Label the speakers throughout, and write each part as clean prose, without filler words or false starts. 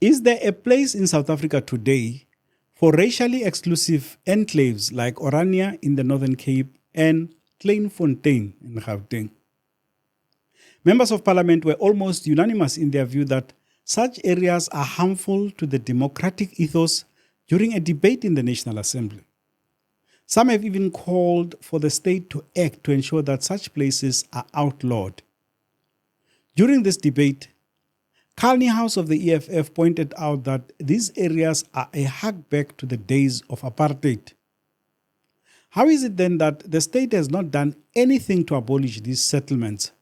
Speaker 1: Is there a place in South Africa today for racially exclusive enclaves like Orania in the Northern Cape and Kleinfotein in Gauteng? Members of Parliament were almost unanimous in their view that such areas are harmful to the democratic ethos during a debate in the National Assembly. Some have even called for the state to act to ensure that such places are outlawed. During this debate, Niehaus of the EFF pointed out that these areas are a hark back to the days of apartheid. How is it then that the state has not done anything to abolish these settlements?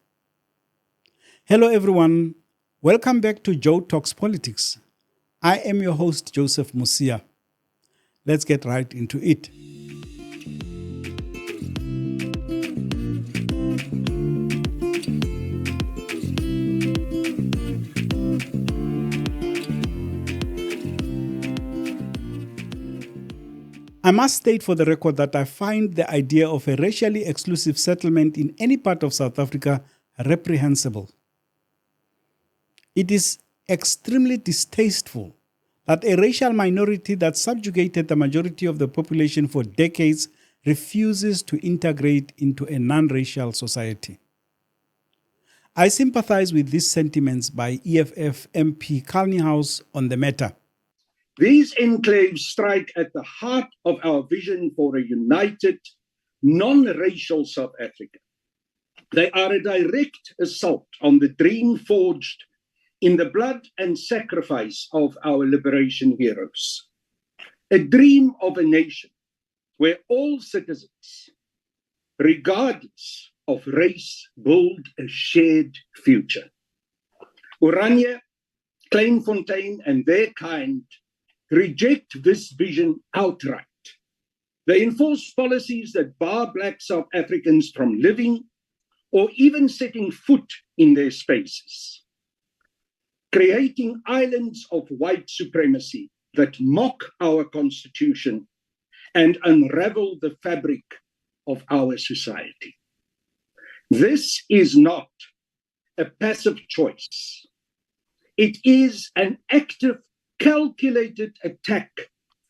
Speaker 1: Hello everyone, welcome back to Joe Talks Politics. I am your host Joseph Musia. Let's get right into it. I must state for the record that I find the idea of a racially exclusive settlement in any part of South Africa reprehensible. It is extremely distasteful that a racial minority that subjugated the majority of the population for decades refuses to integrate into a non-racial society. I sympathize with these sentiments by EFF MP Niehaus on the matter.
Speaker 2: These enclaves strike at the heart of our vision for a united, non-racial South Africa. They are a direct assault on the dream forged in the blood and sacrifice of our liberation heroes. A dream of a nation where all citizens, regardless of race, build a shared future. Orania, Kleinfotein, and their kind reject this vision outright. They enforce policies that bar Black South Africans from living or even setting foot in their spaces, creating islands of white supremacy that mock our constitution and unravel the fabric of our society. This is not a passive choice. It is an active, calculated attack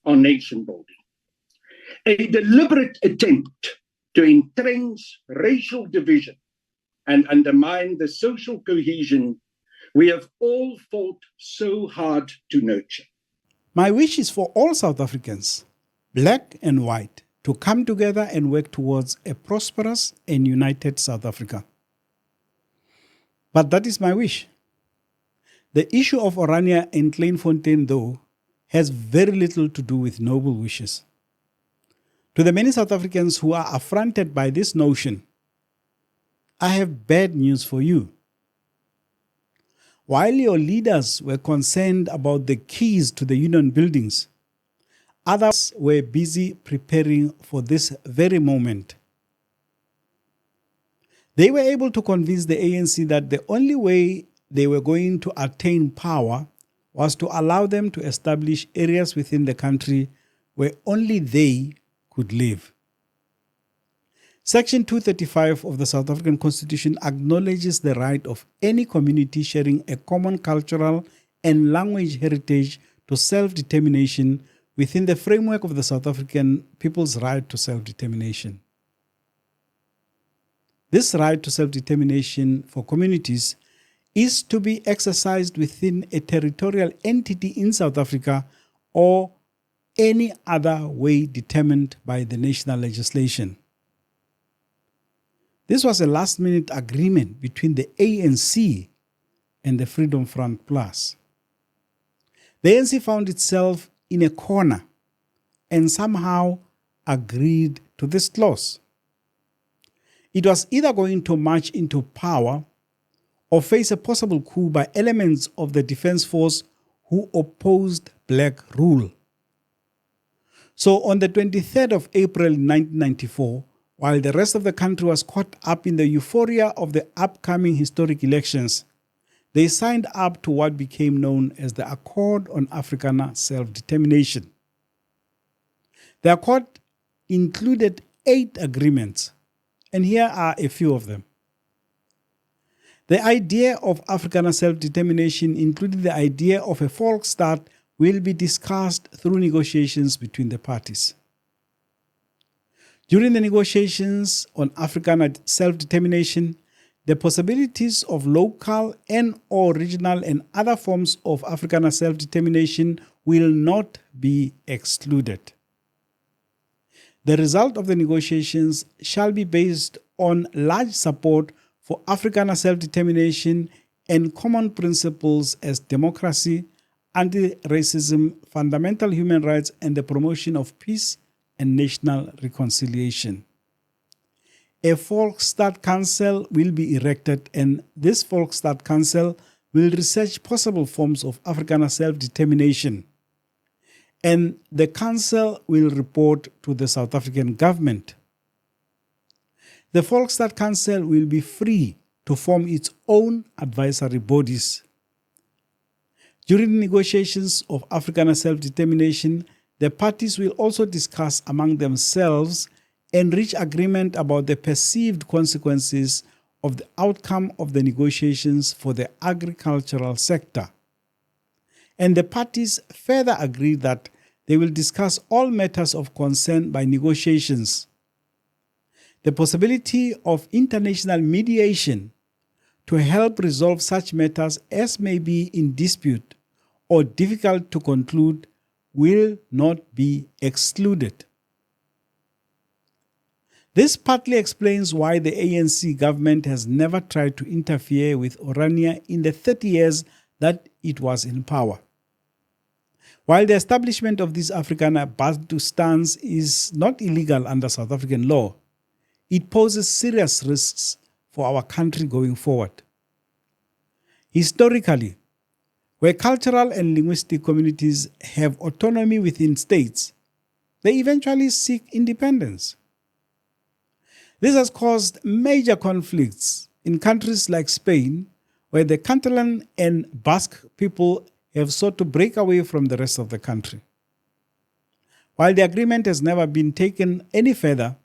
Speaker 2: on nation building, a deliberate attempt to entrench racial division and undermine the social cohesion we have all fought so hard to nurture.
Speaker 1: My wish is for all South Africans, black and white, to come together and work towards a prosperous and united South Africa. But that is my wish. The issue of Orania and Kleinfotein, though, has very little to do with noble wishes. To the many South Africans who are affronted by this notion, I have bad news for you. While your leaders were concerned about the keys to the union buildings, others were busy preparing for this very moment. They were able to convince the ANC that the only way they were going to attain power was to allow them to establish areas within the country where only they could live. Section 235 of the South African Constitution acknowledges the right of any community sharing a common cultural and language heritage to self-determination within the framework of the South African people's right to self-determination. This right to self-determination for communities is to be exercised within a territorial entity in South Africa or any other way determined by the national legislation. This was a last-minute agreement between the ANC and the Freedom Front Plus. The ANC found itself in a corner and somehow agreed to this clause. It was either going to march into power or face a possible coup by elements of the defense force who opposed black rule. So on the 23rd of April 1994, while the rest of the country was caught up in the euphoria of the upcoming historic elections, they signed up to what became known as the Accord on Afrikaner Self-Determination. The accord included 8 agreements, and here are a few of them. The idea of Afrikaner self-determination, including the idea of a Volksstaat, will be discussed through negotiations between the parties. During the negotiations on Afrikaner self-determination, the possibilities of local and/or regional and other forms of Afrikaner self-determination will not be excluded. The result of the negotiations shall be based on large support for Afrikaner self-determination and common principles as democracy, anti-racism, fundamental human rights, and the promotion of peace and national reconciliation. A Volksstaat Council will be erected, and this Volksstaat Council will research possible forms of Afrikaner self-determination. And the Council will report to the South African government. The Volksstaat Council will be free to form its own advisory bodies. During the negotiations of Afrikaner self-determination, the parties will also discuss among themselves and reach agreement about the perceived consequences of the outcome of the negotiations for the agricultural sector. And the parties further agree that they will discuss all matters of concern by negotiations. The possibility of international mediation to help resolve such matters as may be in dispute or difficult to conclude will not be excluded. This partly explains why the ANC government has never tried to interfere with Orania in the 30 years that it was in power. While the establishment of this Afrikaner Bantu stance is not illegal under South African law, it poses serious risks for our country going forward. Historically, where cultural and linguistic communities have autonomy within states, they eventually seek independence. This has caused major conflicts in countries like Spain, where the Catalan and Basque people have sought to break away from the rest of the country. While the agreement has never been taken any further,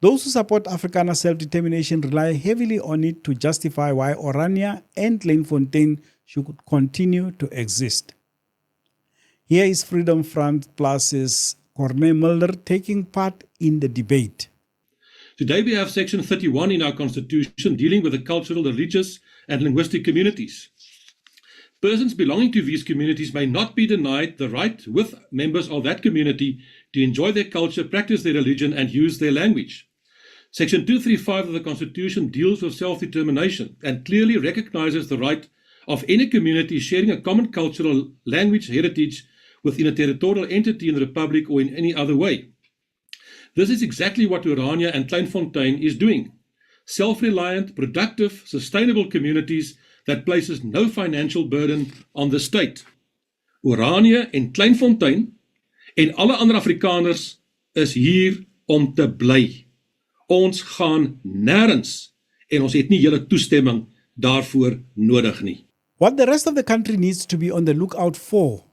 Speaker 1: those who support Afrikaner self-determination rely heavily on it to justify why Orania and Kleinfotein should continue to exist. Here is Freedom Front Plus's Corné Mulder taking part in the debate.
Speaker 3: Today we have Section 31 in our Constitution dealing with the cultural, religious and linguistic communities. Persons belonging to these communities may not be denied the right with members of that community to enjoy their culture, practice their religion and use their language. Section 235 of the Constitution deals with self-determination and clearly recognizes the right of any community sharing a common cultural language heritage within a territorial entity in the Republic or in any other way. This is exactly what Orania and Kleinfotein is doing. Self-reliant, productive, sustainable communities that places no financial burden on the state. Orania en Kleinfotein en alle ander Afrikaners is hier om te bly. Ons gaan nêrens en ons het nie julle toestemming daarvoor nodig nie.
Speaker 1: What the rest of the country needs to be on the lookout for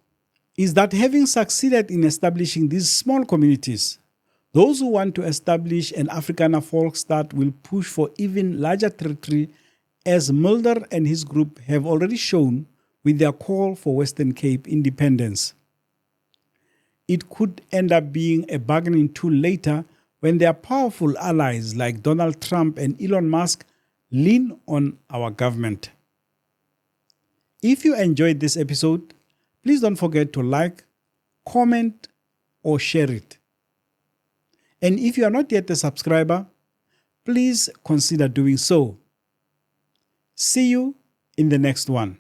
Speaker 1: is that having succeeded in establishing these small communities, those who want to establish an Afrikaner Volksstaat will push for even larger territory, as Mulder and his group have already shown with their call for Western Cape independence. It could end up being a bargaining tool later when their powerful allies like Donald Trump and Elon Musk lean on our government. If you enjoyed this episode, please don't forget to like, comment, or share it. And if you are not yet a subscriber, please consider doing so. See you in the next one.